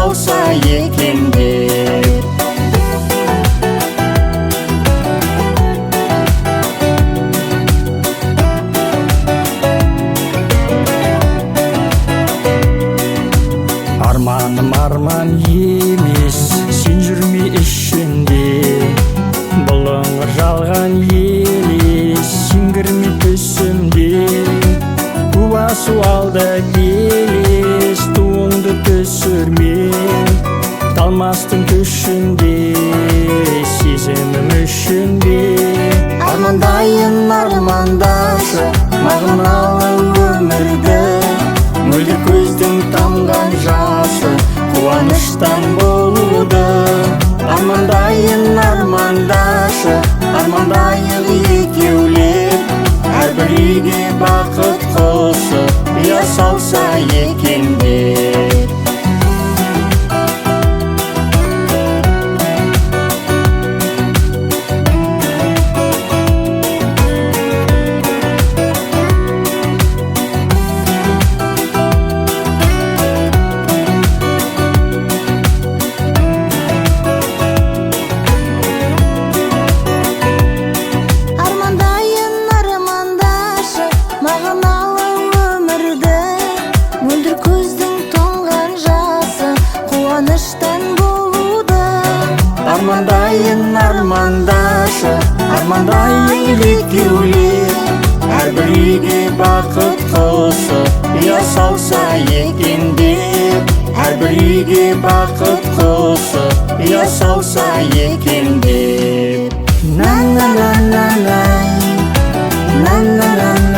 салса екен деп. Арманым арман емес, сен жүрме ішінде. Бұлыңғыр жалған елес, сен кірме түсімде. Туа суалда келес, туыңды түсірме. Талмастың күшінде, сезімім үшінде. Армандайын армандашы, мағыналы өмірді. Мөлдір көздің тамған жасы, қуаныштан болуды. Армандайын армандашы, армандайық екеулеп. Әрбіреуге бақыт қосып, ұя салса екен деп. Мағыналы өмірді, мөлдір көздің тоңған жасы, қуаныштан болуды. Армандайын армандашы, армандайық екеулеп. Әрбіреуге бақыт қосып, ұя салса екен деп. Әрбіреуге бақыт қосып, ұя салса екен деп. На на на на на, на на на.